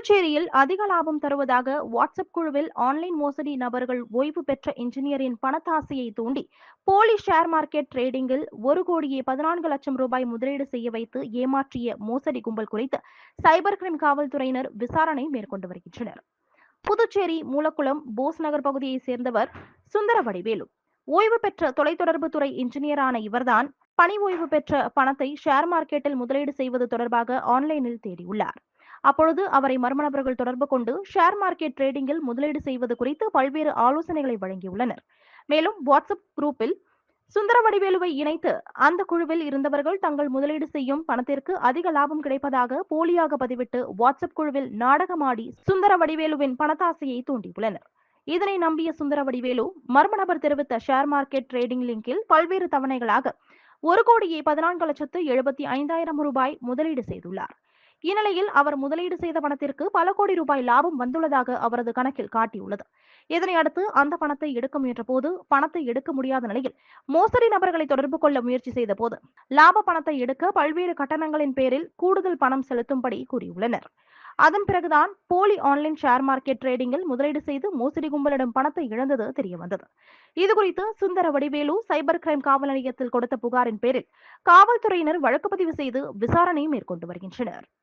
புதுச்சேரியில் அதிக லாபம் தருவதாக வாட்ஸ்அப் குழுவில் ஆன்லைன் மோசடி நபர்கள் ஓய்வு பெற்ற இன்ஜினியரின் பணத்தாசையை தூண்டி போலி ஷேர் மார்க்கெட் டிரேடிங்கில் 1,14,00,000 ரூபாய் முதலீடு செய்ய வைத்து ஏமாற்றிய மோசடி கும்பல் குறித்து சைபர் கிரைம் காவல்துறையினர் விசாரணை மேற்கொண்டு வருகின்றனர். புதுச்சேரி மூலக்குளம் போஸ் நகர் பகுதியைச் சேர்ந்தவர் சுந்தர வடிவேலு. ஓய்வு பெற்ற தொலைத்தொடர்பு துறை இன்ஜினியரான இவர்தான் பணி ஓய்வு பெற்ற பணத்தை ஷேர் மார்க்கெட்டில் முதலீடு செய்வது தொடர்பாக ஆன்லைனில் தேடியுள்ளார். அப்பொழுது அவரை மர்ம நபர்கள் தொடர்பு கொண்டு ஷேர் மார்க்கெட் டிரேடிங்கில் முதலீடு செய்வது குறித்து பல்வேறு ஆலோசனைகளை வழங்கியுள்ளனர். மேலும் வாட்ஸ்அப் குரூப்பில் சுந்தர வடிவேலுவை இணைத்து அந்த குழுவில் இருந்தவர்கள் தங்கள் முதலீடு செய்யும் பணத்திற்கு அதிக லாபம் கிடைப்பதாக போலியாக பதிவிட்டு வாட்ஸ்அப் குழுவில் நாடகமாடி சுந்தர வடிவேலுவின் பணத்தாசையை தூண்டியுள்ளனர். இதனை நம்பிய சுந்தர வடிவேலு மர்ம நபர் தெரிவித்த ஷேர் மார்க்கெட் டிரேடிங் லிங்கில் பல்வேறு தவணைகளாக 1,14,75,000 ரூபாய் முதலீடு செய்துள்ளார். இந்நிலையில் அவர் முதலீடு செய்த பணத்திற்கு பல கோடி ரூபாய் லாபம் வந்துள்ளதாக அவரது கணக்கில் காட்டியுள்ளது. இதனையடுத்து அந்த பணத்தை எடுக்க முயன்ற போது பணத்தை எடுக்க முடியாத நிலையில் மோசடி நபர்களை தொடர்பு கொள்ள முயற்சி செய்த போது லாப பணத்தை எடுக்க பல்வேறு கட்டணங்களின் பேரில் கூடுதல் பணம் செலுத்தும்படி கூறியுள்ளனர். அதன் பிறகுதான் போலி ஆன்லைன் ஷேர் மார்க்கெட் டிரேடிங்கில் முதலீடு செய்து மோசடி கும்பலிடம் பணத்தை இழந்தது தெரியவந்தது. இதுகுறித்து சுந்தர வடிவேலு சைபர் கிரைம் காவல் நிலையத்தில் கொடுத்த புகாரின் பேரில் காவல்துறையினர் வழக்கு பதிவு செய்து விசாரணை மேற்கொண்டு வருகின்றனர்.